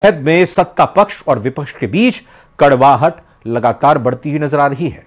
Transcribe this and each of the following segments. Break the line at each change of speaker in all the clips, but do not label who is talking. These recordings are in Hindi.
में सत्ता पक्ष और विपक्ष के बीच कड़वाहट लगातार बढ़ती हुई नजर आ रही है।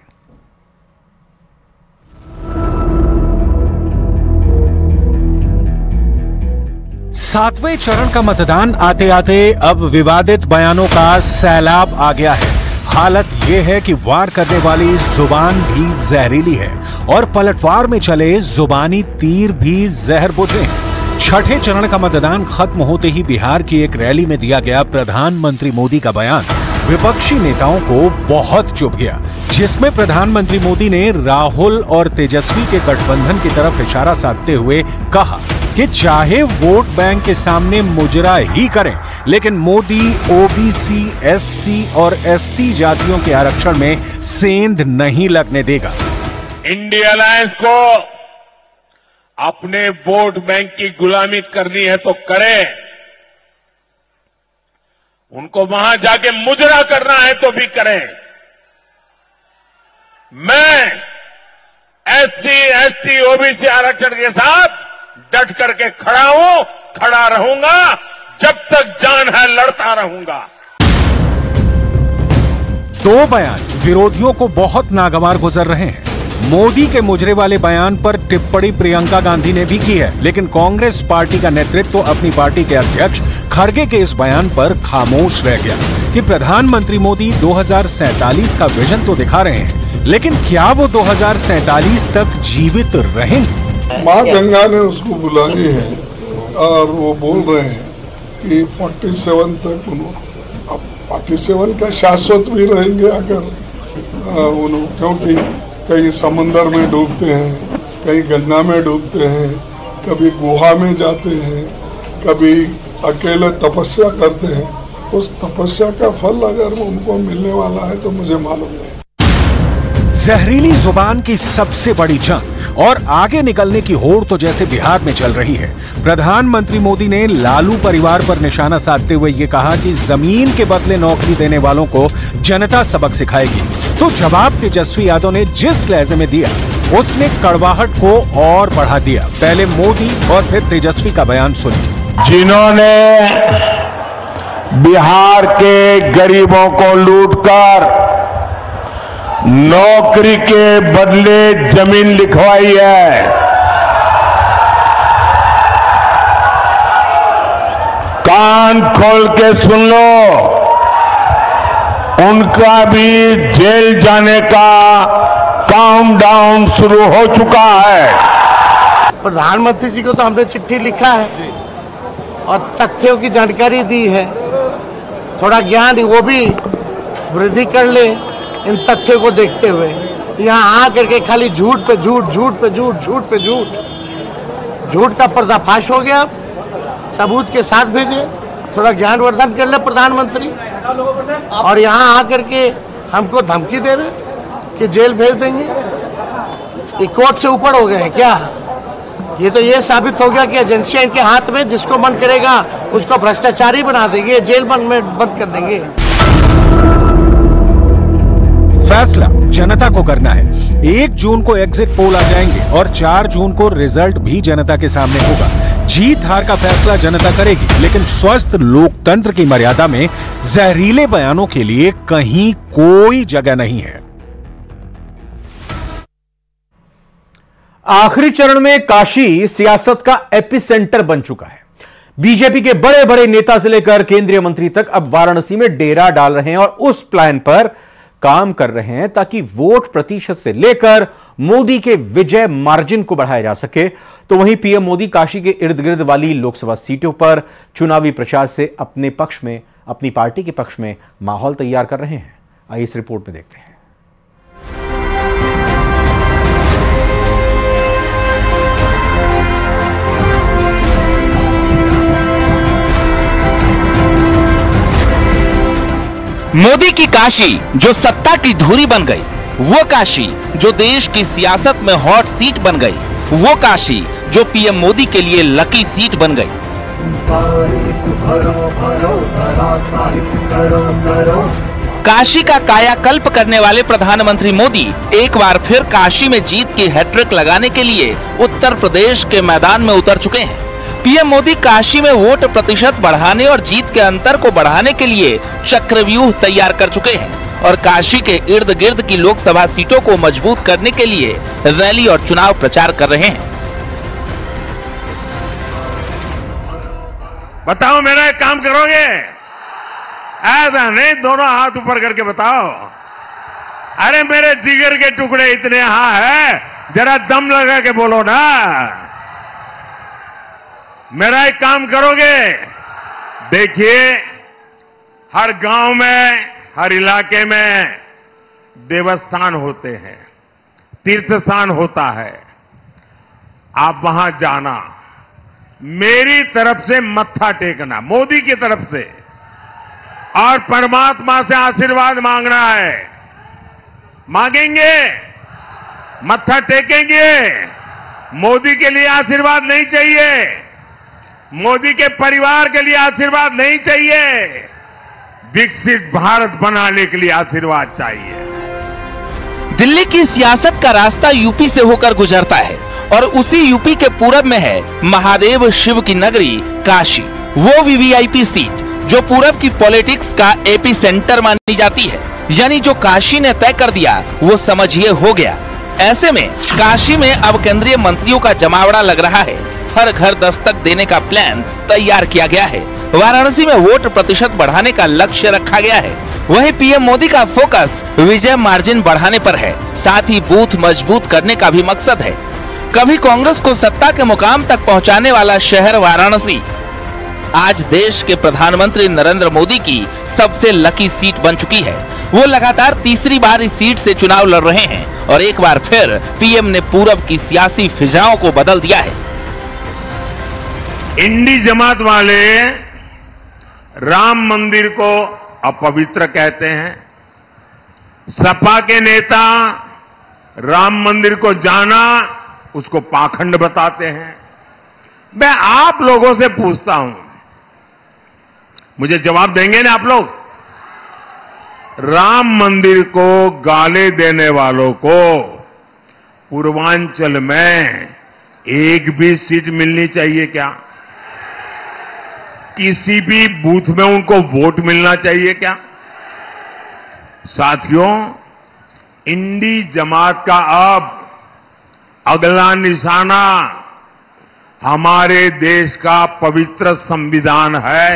सातवें चरण का मतदान आते आते अब विवादित बयानों का सैलाब आ गया है। हालत यह है कि वार करने वाली जुबान भी जहरीली है और पलटवार में चले जुबानी तीर भी जहर बुझे हैं। छठे चरण का मतदान खत्म होते ही बिहार की एक रैली में दिया गया प्रधानमंत्री मोदी का बयान विपक्षी नेताओं को बहुत चुभ गया, जिसमें प्रधानमंत्री मोदी ने राहुल और तेजस्वी के गठबंधन की तरफ इशारा साधते हुए कहा कि चाहे वोट बैंक के सामने मुजरा ही करें, लेकिन मोदी ओबीसी, एससी और एसटी जातियों के आरक्षण में सेंध नहीं लगने देगा।
इंडिया अलायंस को अपने वोट बैंक की गुलामी करनी है तो करें, उनको वहां जाके मुजरा करना है तो भी करें। मैं एससी, एसटी, ओबीसी आरक्षण के साथ डट करके खड़ा हूं, खड़ा रहूंगा, जब तक जान है लड़ता रहूंगा।
दो बयान विरोधियों को बहुत नागवार गुजर रहे हैं। मोदी के मुजरे वाले बयान पर टिप्पणी प्रियंका गांधी ने भी की है, लेकिन कांग्रेस पार्टी का नेतृत्व तो अपनी पार्टी के अध्यक्ष खड़गे के इस बयान पर खामोश रह गया कि प्रधानमंत्री मोदी 2047 का विजन तो दिखा रहे हैं, लेकिन क्या वो 2047 तक जीवित रहेंगे?
माँ गंगा ने उसको बुलाई है और वो बोल रहे हैं कि 47 तक अब 47 का शाश्वत भी रहेंगे अगर क्योंकि कहीं समंदर में डूबते हैं, कहीं गंगा में डूबते हैं, कभी गुहा में जाते हैं, कभी अकेले तपस्या करते हैं। उस तपस्या का फल अगर उनको मिलने वाला है तो मुझे मालूम नहीं।
जहरीली जुबान की सबसे बड़ी जंग और आगे निकलने की होड़ तो जैसे बिहार में चल रही है। प्रधानमंत्री मोदी ने लालू परिवार पर निशाना साधते हुए ये कहा कि जमीन के बदले नौकरी देने वालों को जनता सबक सिखाएगी, तो जवाब तेजस्वी यादव ने जिस लहजे में दिया उसने कड़वाहट को और बढ़ा दिया। पहले मोदी और फिर तेजस्वी का बयान सुनिए।
जिन्होंने बिहार के गरीबों को लूटकर नौकरी के बदले जमीन लिखवाई है, कान खोल के सुन लो, उनका भी जेल जाने का काउंटडाउन शुरू हो चुका है।
प्रधानमंत्री जी को तो हमने चिट्ठी लिखा है और तथ्यों की जानकारी दी है, थोड़ा ज्ञान वो भी वृद्धि कर ले इन तथ्यों को देखते हुए। यहाँ आकर के खाली झूठ पे झूठ, झूठ पे झूठ, झूठ पे झूठ, झूठ का पर्दाफाश हो गया। सबूत के साथ भेजे, थोड़ा ज्ञानवर्धन कर ले प्रधानमंत्री, और यहाँ आकर के हमको धमकी दे रहे कि जेल भेज देंगे। ये कोर्ट से ऊपर हो गए हैं क्या? ये तो ये साबित हो गया कि एजेंसियां इनके हाथ में, जिसको मन करेगा उसको भ्रष्टाचारी बना देंगे, जेल बंद कर देंगे।
फैसला जनता को करना है। 1 जून को एग्जिट पोल आ जाएंगे और 4 जून को रिजल्ट भी जनता के सामने होगा। जीत हार का फैसला जनता करेगी, लेकिन स्वस्थ लोकतंत्र की मर्यादा में जहरीले बयानों के लिए कहीं कोई जगह नहीं है।
आखिरी चरण में काशी सियासत का एपिसेंटर बन चुका है। बीजेपी के बड़े बड़े नेता से लेकर केंद्रीय मंत्री तक अब वाराणसी में डेरा डाल रहे हैं और उस प्लान पर काम कर रहे हैं ताकि वोट प्रतिशत से लेकर मोदी के विजय मार्जिन को बढ़ाया जा सके। तो वहीं पीएम मोदी काशी के इर्द गिर्द वाली लोकसभा सीटों पर चुनावी प्रचार से अपने पक्ष में, अपनी पार्टी के पक्ष में माहौल तैयार कर रहे हैं। आइए इस रिपोर्ट में देखते हैं।
मोदी की काशी जो सत्ता की धुरी बन गई, वो काशी जो देश की सियासत में हॉट सीट बन गई, वो काशी जो पीएम मोदी के लिए लकी सीट बन गई। काशी का कायाकल्प करने वाले प्रधानमंत्री मोदी एक बार फिर काशी में जीत की हैट्रिक लगाने के लिए उत्तर प्रदेश के मैदान में उतर चुके हैं। पीएम मोदी काशी में वोट प्रतिशत बढ़ाने और जीत के अंतर को बढ़ाने के लिए चक्रव्यूह तैयार कर चुके हैं और काशी के इर्द गिर्द की लोकसभा सीटों को मजबूत करने के लिए रैली और चुनाव प्रचार कर रहे हैं।
बताओ मेरा एक काम करोगे? ऐसा नहीं, दोनों हाथ ऊपर करके बताओ। अरे मेरे जिगर के टुकड़े इतने यहां है, जरा दम लगा के बोलो ना। मेरा एक काम करोगे? देखिए, हर गांव में, हर इलाके में देवस्थान होते हैं, तीर्थ स्थान होता है। आप वहां जाना, मेरी तरफ से मत्था टेकना, मोदी की तरफ से, और परमात्मा से आशीर्वाद मांगना है। मांगेंगे, मत्था टेकेंगे। मोदी के लिए आशीर्वाद नहीं चाहिए, मोदी के परिवार के लिए आशीर्वाद नहीं चाहिए, विकसित भारत बनाने के लिए आशीर्वाद चाहिए।
दिल्ली की सियासत का रास्ता यूपी से होकर गुजरता है और उसी यूपी के पूरब में है महादेव शिव की नगरी काशी, वो वीवीआईपी सीट जो पूरब की पॉलिटिक्स का एपी सेंटर मानी जाती है। यानी जो काशी ने तय कर दिया वो समझिए हो गया। ऐसे में काशी में अब केंद्रीय मंत्रियों का जमावड़ा लग रहा है। हर घर दस्तक देने का प्लान तैयार किया गया है। वाराणसी में वोट प्रतिशत बढ़ाने का लक्ष्य रखा गया है। वहीं पीएम मोदी का फोकस विजय मार्जिन बढ़ाने पर है, साथ ही बूथ मजबूत करने का भी मकसद है। कभी कांग्रेस को सत्ता के मुकाम तक पहुंचाने वाला शहर वाराणसी आज देश के प्रधानमंत्री नरेंद्र मोदी की सबसे लकी सीट बन चुकी है। वो लगातार तीसरी बार इस सीट से चुनाव लड़ रहे हैं और एक बार फिर पीएम ने पूरब की सियासी फिजाओं को बदल दिया है।
इंडी जमात वाले राम मंदिर को अपवित्र कहते हैं। सपा के नेता राम मंदिर को जाना उसको पाखंड बताते हैं। मैं आप लोगों से पूछता हूं, मुझे जवाब देंगे ना आप लोग? राम मंदिर को गाले देने वालों को पूर्वांचल में एक भी सीट मिलनी चाहिए क्या? किसी भी बूथ में उनको वोट मिलना चाहिए क्या? साथियों, इंडी जमात का अब अगला निशाना हमारे देश का पवित्र संविधान है।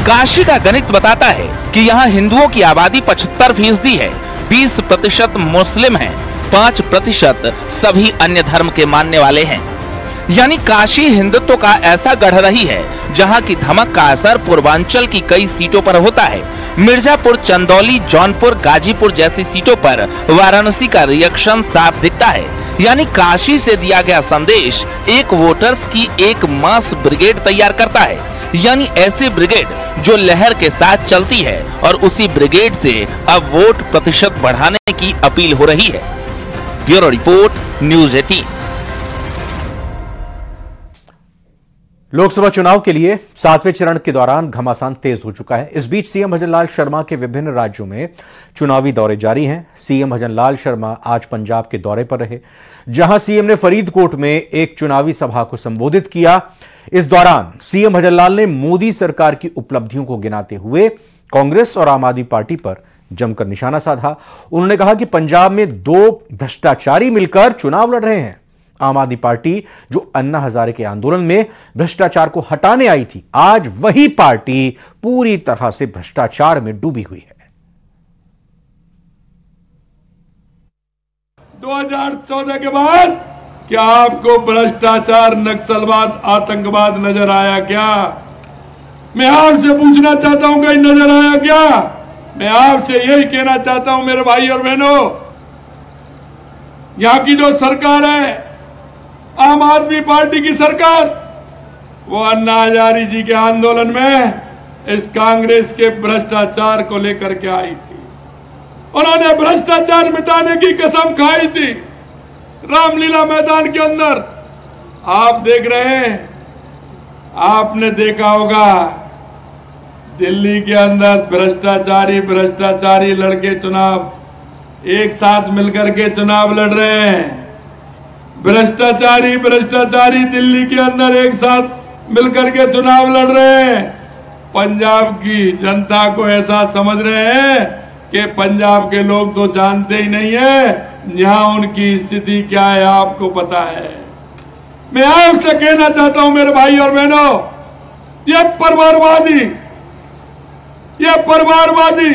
काशी का गणित बताता है कि यहाँ हिंदुओं की आबादी 75% है, 20% मुस्लिम हैं, 5% सभी अन्य धर्म के मानने वाले हैं। यानी काशी हिंदुत्व का ऐसा गढ़ रही है जहाँ की धमक का असर पूर्वांचल की कई सीटों पर होता है। मिर्जापुर, चंदौली, जौनपुर, गाजीपुर जैसी सीटों पर वाराणसी का रिएक्शन साफ दिखता है। यानी काशी से दिया गया संदेश एक वोटर्स की एक मास ब्रिगेड तैयार करता है। यानी ऐसी ब्रिगेड जो लहर के साथ चलती है और उसी ब्रिगेड से अब वोट प्रतिशत बढ़ाने की अपील हो रही है। Bureau report, news 18।
लोकसभा चुनाव के लिए 7वें चरण के दौरान घमासान तेज हो चुका है। इस बीच सीएम भजन लाल शर्मा के विभिन्न राज्यों में चुनावी दौरे जारी हैं। सीएम भजन लाल शर्मा आज पंजाब के दौरे पर रहे, जहां सीएम ने फरीदकोट में एक चुनावी सभा को संबोधित किया। इस दौरान सीएम भजन लाल ने मोदी सरकार की उपलब्धियों को गिनाते हुए कांग्रेस और आम आदमी पार्टी पर जमकर निशाना साधा। उन्होंने कहा कि पंजाब में 2 भ्रष्टाचारी मिलकर चुनाव लड़ रहे हैं। आम आदमी पार्टी जो अन्ना हजारे के आंदोलन में भ्रष्टाचार को हटाने आई थी, आज वही पार्टी पूरी तरह से भ्रष्टाचार में डूबी हुई है।
2014 के बाद क्या आपको भ्रष्टाचार, नक्सलवाद, आतंकवाद नजर आया क्या? मैं आपसे पूछना चाहता हूं, कहीं नजर आया क्या? मैं आपसे यही कहना चाहता हूं मेरे भाई और बहनों, यहां की जो सरकार है, आम आदमी पार्टी की सरकार, वो अन्ना हजारे जी के आंदोलन में इस कांग्रेस के भ्रष्टाचार को लेकर के आई थी। उन्होंने भ्रष्टाचार मिटाने की कसम खाई थी। रामलीला मैदान के अंदर आप देख रहे हैं, आपने देखा होगा दिल्ली के अंदर भ्रष्टाचारी लड़के चुनाव एक साथ मिलकर के चुनाव लड़ रहे हैं। भ्रष्टाचारी दिल्ली के अंदर एक साथ मिलकर के चुनाव लड़ रहे हैं। पंजाब की जनता को ऐसा समझ रहे हैं कि पंजाब के लोग तो जानते ही नहीं है यहाँ उनकी स्थिति क्या है, आपको पता है। मैं आपसे कहना चाहता हूं मेरे भाई और बहनों, ये परिवारवादी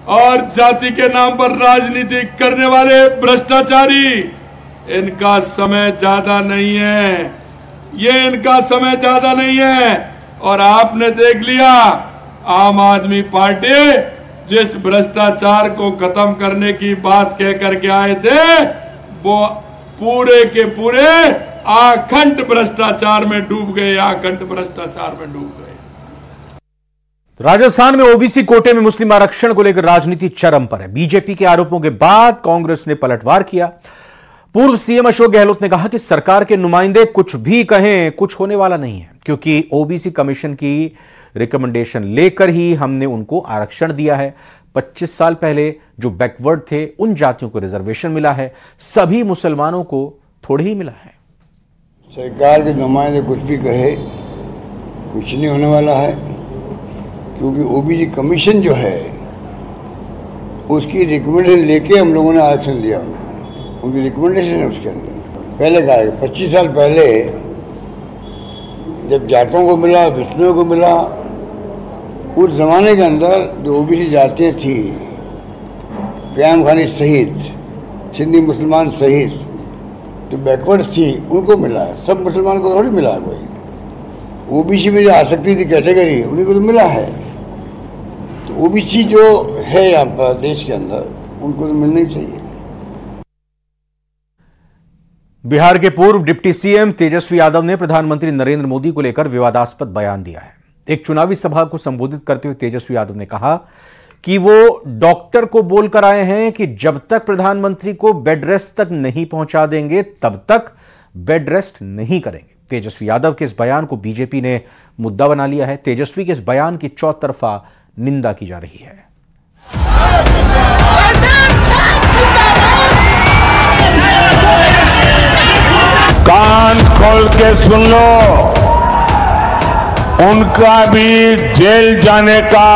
और जाति के नाम पर राजनीति करने वाले भ्रष्टाचारी, इनका समय ज्यादा नहीं है, इनका समय ज्यादा नहीं है। और आपने देख लिया आम आदमी पार्टी जिस भ्रष्टाचार को खत्म करने की बात कह करके आए थे, वो पूरे के पूरे आखंड भ्रष्टाचार में डूब गए,
राजस्थान में ओबीसी कोटे में मुस्लिम आरक्षण को लेकर राजनीति चरम पर है। बीजेपी के आरोपों के बाद कांग्रेस ने पलटवार किया। पूर्व सीएम अशोक गहलोत ने कहा कि सरकार के नुमाइंदे कुछ भी कहें, कुछ होने वाला नहीं है, क्योंकि ओबीसी कमीशन की रिकमेंडेशन लेकर ही हमने उनको आरक्षण दिया है। 25 साल पहले जो बैकवर्ड थे उन जातियों को रिजर्वेशन मिला है, सभी मुसलमानों को थोड़ी ही मिला है।
सरकार के नुमाइंदे कुछ भी कहे, कुछ नहीं होने वाला है, क्योंकि ओबीसी कमीशन जो है उसकी रिकमेंडेशन लेके हम लोगों ने आरक्षण दिया। उनकी रिकमेंडेशन है उसके अंदर। पहले कहा 25 साल पहले जब जाटों को मिला, विष्णुओं को मिला, उस जमाने के अंदर जो ओबीसी जातियाँ थी, प्याम खानी सहित, सिंधी मुसलमान सहित, जो बैकवर्ड थी, उनको मिला है। सब मुसलमान को थोड़ी मिला है कोई। ओबीसी में जो आ सकती थी कैटेगरी, उन्हीं को तो मिला है। तो ओबीसी जो है यहाँ पर देश के अंदर, उनको तो मिलना ही चाहिए।
बिहार के पूर्व डिप्टी सीएम तेजस्वी यादव ने प्रधानमंत्री नरेंद्र मोदी को लेकर विवादास्पद बयान दिया है। एक चुनावी सभा को संबोधित करते हुए तेजस्वी यादव ने कहा कि वो डॉक्टर को बोलकर आए हैं कि जब तक प्रधानमंत्री को बेड रेस्ट तक नहीं पहुंचा देंगे तब तक बेड रेस्ट नहीं करेंगे। तेजस्वी यादव के इस बयान को बीजेपी ने मुद्दा बना लिया है। तेजस्वी के इस बयान की चौतरफा निंदा की जा रही है।
कान खोल के सुन लो, उनका भी जेल जाने का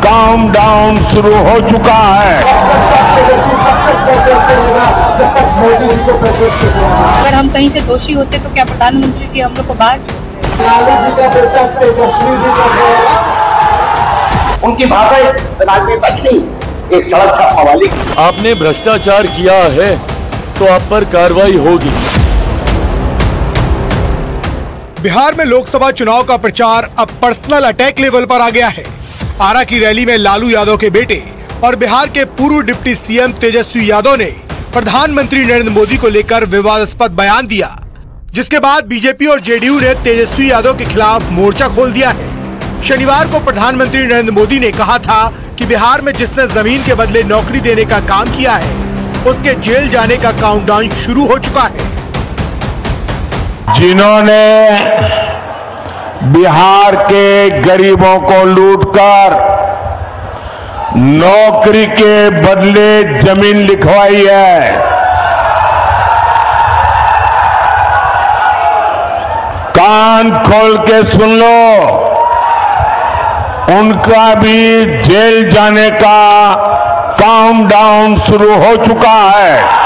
काउंटडाउन शुरू हो चुका है।
अगर हम कहीं से दोषी होते तो क्या प्रधानमंत्री जी हम लोग को बाहर?
उनकी भाषा इस राजनेता की नहीं, एक सड़क छापने वाली की।
आपने भ्रष्टाचार किया है तो आप पर कार्रवाई होगी।
बिहार में लोकसभा चुनाव का प्रचार अब पर्सनल अटैक लेवल पर आ गया है। आरा की रैली में लालू यादव के बेटे और बिहार के पूर्व डिप्टी सीएम तेजस्वी यादव ने प्रधानमंत्री नरेंद्र मोदी को लेकर विवादास्पद बयान दिया, जिसके बाद बीजेपी और जेडीयू ने तेजस्वी यादव के खिलाफ मोर्चा खोल दिया है। शनिवार को प्रधानमंत्री नरेंद्र मोदी ने कहा था कि बिहार में जिसने जमीन के बदले नौकरी देने का काम किया है, उसके जेल जाने का काउंटडाउन शुरू हो चुका है।
जिन्होंने बिहार के गरीबों को लूटकर नौकरी के बदले जमीन लिखवाई है, कान खोल के सुन लो, उनका भी जेल जाने का काउंटडाउन शुरू हो चुका है।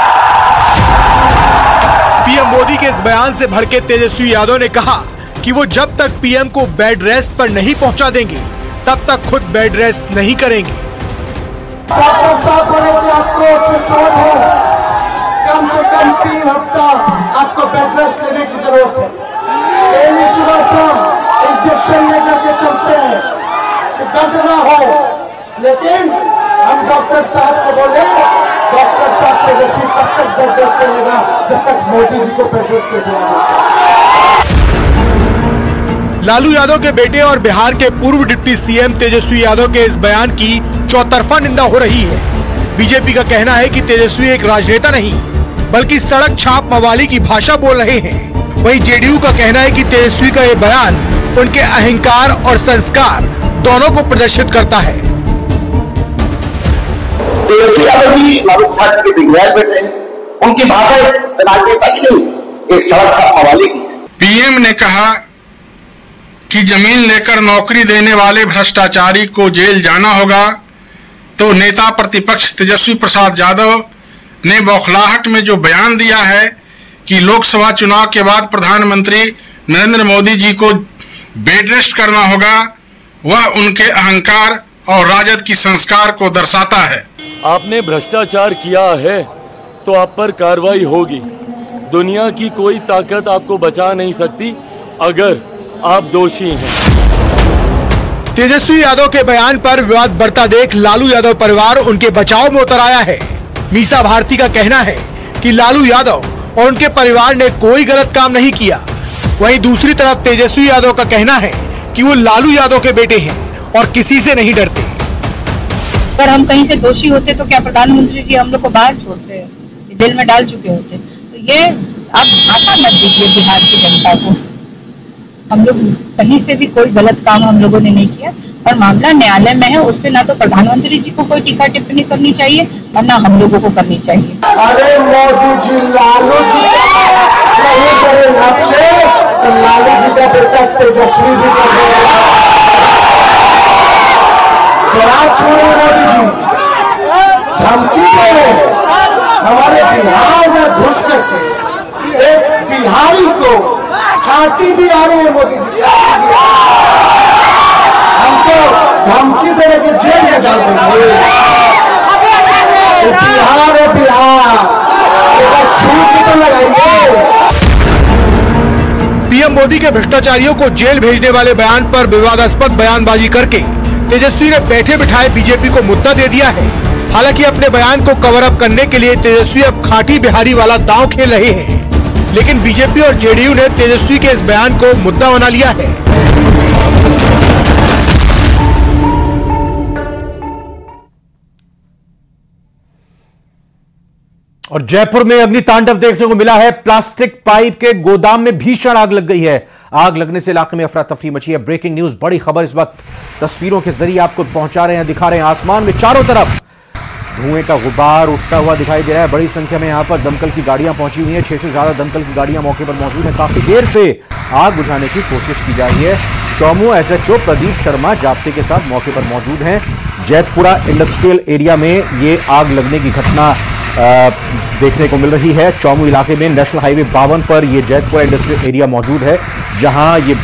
पीएम मोदी के इस बयान से भड़के तेजस्वी यादव ने कहा कि वो जब तक पीएम को बेड रेस्ट पर नहीं पहुंचा देंगे तब तक खुद बेड रेस्ट नहीं करेंगे।
डॉक्टर साहब बोले कि आपको चोट हो, कम से कम 3 हफ्ता आपको बेड रेस्ट लेने की जरूरत है। डेली सुबह शाम इंजेक्शन लेकर के चलते हैं कि दर्द ना हो, लेकिन हम डॉक्टर साहब को बोले, डॉक्टर साहब तेजस्वी तब तक बेड रेस्ट करेगा जब तक मोदी जी को बेड रेस्ट कर दिया।
लालू यादव के बेटे और बिहार के पूर्व डिप्टी सीएम तेजस्वी यादव के इस बयान की चौतरफा निंदा हो रही है। बीजेपी का कहना है कि तेजस्वी एक राजनेता नहीं बल्कि सड़क छाप मवाली की भाषा बोल रहे हैं। वहीं जेडीयू का कहना है कि तेजस्वी का ये बयान उनके अहंकार और संस्कार दोनों को प्रदर्शित करता है।
तेजस्वी यादव जी लालू प्रसाद जी के बिगड़ैल बेटे हैं, उनकी भाषा इस राजनेता की नहीं, एक सड़क छाप मवाली की।
पीएम ने कहा कि जमीन लेकर नौकरी देने वाले भ्रष्टाचारी को जेल जाना होगा, तो नेता प्रतिपक्ष तेजस्वी प्रसाद यादव ने बौखलाहट में जो बयान दिया है कि लोकसभा चुनाव के बाद प्रधानमंत्री नरेंद्र मोदी जी को बेड रेस्ट करना होगा, वह उनके अहंकार और राजद की संस्कार को दर्शाता है।
आपने भ्रष्टाचार किया है तो आप पर कार्रवाई होगी। दुनिया की कोई ताकत आपको बचा नहीं सकती अगर आप दोषी हैं।
तेजस्वी यादव के बयान पर विवाद बढ़ता देख लालू यादव परिवार उनके बचाव में उतर आया है। मीसा भारती का कहना है कि लालू यादव और उनके परिवार ने कोई गलत काम नहीं किया। वहीं दूसरी तरफ तेजस्वी यादव का कहना है कि वो लालू यादव के बेटे हैं और किसी से नहीं डरते।
अगर हम कहीं से दोषी होते तो क्या प्रधानमंत्री जी हम लोग को बाहर छोड़ते, जेल में डाल चुके होते। तो ये आप आशा मत दीजिए बिहार की जनता को। हम लोग कहीं से भी कोई गलत काम हम लोगों ने नहीं किया और मामला न्यायालय में है, उस पर ना तो प्रधानमंत्री जी को कोई टीका टिप्पणी करनी चाहिए और ना हम लोगों को करनी चाहिए।
अरे मोदी जी लालू जी नहीं करे नक्शे तो लालू जी का बेटा तेजस्वी भी कर छोड़े। मोदी जी धमकी दे रहे हमारे बिहार में घुस करके एक बिहारी को छाती भी आ रही है। मोदी जी हमको धमकी देने के जेल में डाल देंगे। बिहार है बिहार, छूट तो लगाएंगे।
पीएम मोदी के भ्रष्टाचारियों को जेल भेजने वाले बयान पर विवादास्पद बयानबाजी करके तेजस्वी ने बैठे बिठाए बीजेपी को मुद्दा दे दिया है। हालांकि अपने बयान को कवर अप करने के लिए तेजस्वी अब खाटी बिहारी वाला दांव खेल रहे हैं, लेकिन बीजेपी और जेडीयू ने तेजस्वी के इस बयान को मुद्दा बना लिया है।
और जयपुर में अग्नितांडव देखने को मिला है। प्लास्टिक पाइप के गोदाम में भीषण आग लग गई है। आग लगने से इलाके में अफरा तफरी मची है। ब्रेकिंग न्यूज, बड़ी खबर इस वक्त तस्वीरों के जरिए आपको पहुंचा रहे हैं, दिखा रहे हैं। आसमान में चारों तरफ धुएं का गुबार उठता हुआ दिखाई दे रहा है। बड़ी संख्या में यहां पर दमकल की गाड़ियां पहुंची हुई हैं। 6 से ज्यादा दमकल की गाड़ियां मौके पर मौजूद हैं। काफी देर से आग बुझाने की कोशिश की जा रही है। चौमू एसएचओ प्रदीप शर्मा जाप्ते के साथ मौके पर मौजूद हैं। जैतपुरा इंडस्ट्रियल एरिया में ये आग लगने की घटना देखने को मिल रही है। चौमू इलाके में नेशनल हाईवे 52 पर यह जैतपुरा इंडस्ट्रियल एरिया मौजूद है, जहां ये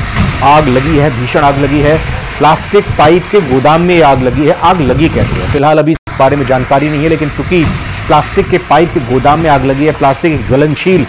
आग लगी है, भीषण आग लगी है। प्लास्टिक पाइप के गोदाम में आग लगी है। आग लगी कैसे है फिलहाल अभी इस बारे में जानकारी नहीं है, लेकिन चूंकि प्लास्टिक के पाइप के गोदाम में आग लगी है, प्लास्टिक एक ज्वलनशील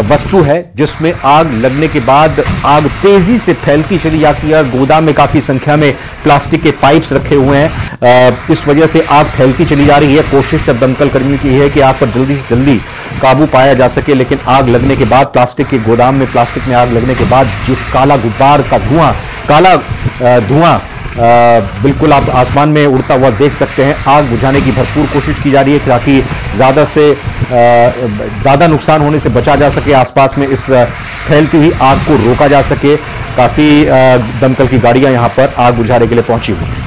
वस्तु है जिसमें आग लगने के बाद आग तेजी से फैलती चली जाती है। गोदाम में काफी संख्या में प्लास्टिक के पाइप्स रखे हुए हैं, इस वजह से आग फैलती चली जा रही है। कोशिश दमकल कर्मियों की है कि आग पर जल्दी से जल्दी काबू पाया जा सके, लेकिन आग लगने के बाद प्लास्टिक के गोदाम में प्लास्टिक में आग लगने के बाद जो काला गुब्बार का धुआं, काला धुआं बिल्कुल आप आसमान में उड़ता हुआ देख सकते हैं। आग बुझाने की भरपूर कोशिश की जा रही है ताकि ज़्यादा से ज़्यादा नुकसान होने से बचा जा सके। आसपास में इस फैलती हुई आग को रोका जा सके। काफ़ी दमकल की गाड़ियां यहां पर आग बुझाने के लिए पहुंची हुई हैं।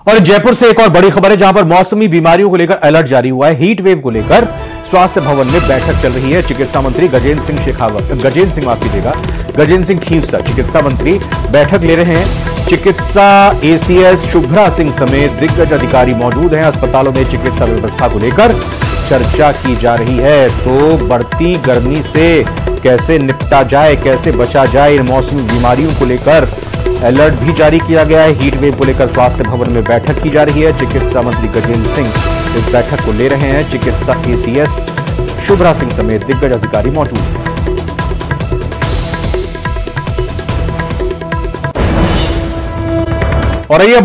और जयपुर से एक और बड़ी खबर है, जहां पर मौसमी बीमारियों को लेकर अलर्ट जारी हुआ है। हीट वेव को लेकर स्वास्थ्य भवन में बैठक चल रही है। चिकित्सा मंत्री गजेंद्र सिंह खींवसर चिकित्सा मंत्री बैठक ले रहे हैं। चिकित्सा एसीएस शुभ्रा सिंह समेत दिग्गज अधिकारी मौजूद हैं। अस्पतालों में चिकित्सा व्यवस्था को लेकर चर्चा की जा रही है। तो बढ़ती गर्मी से कैसे निपटा जाए, कैसे बचा जाए, इन मौसमी बीमारियों को लेकर अलर्ट भी जारी किया गया है। हीट वेव को लेकर स्वास्थ्य भवन में बैठक की जा रही है। चिकित्सा मंत्री गजेंद्र सिंह इस बैठक को ले रहे हैं। चिकित्सा एसीएस शुभ्रा सिंह समेत दिग्गज अधिकारी मौजूद हैं। और ये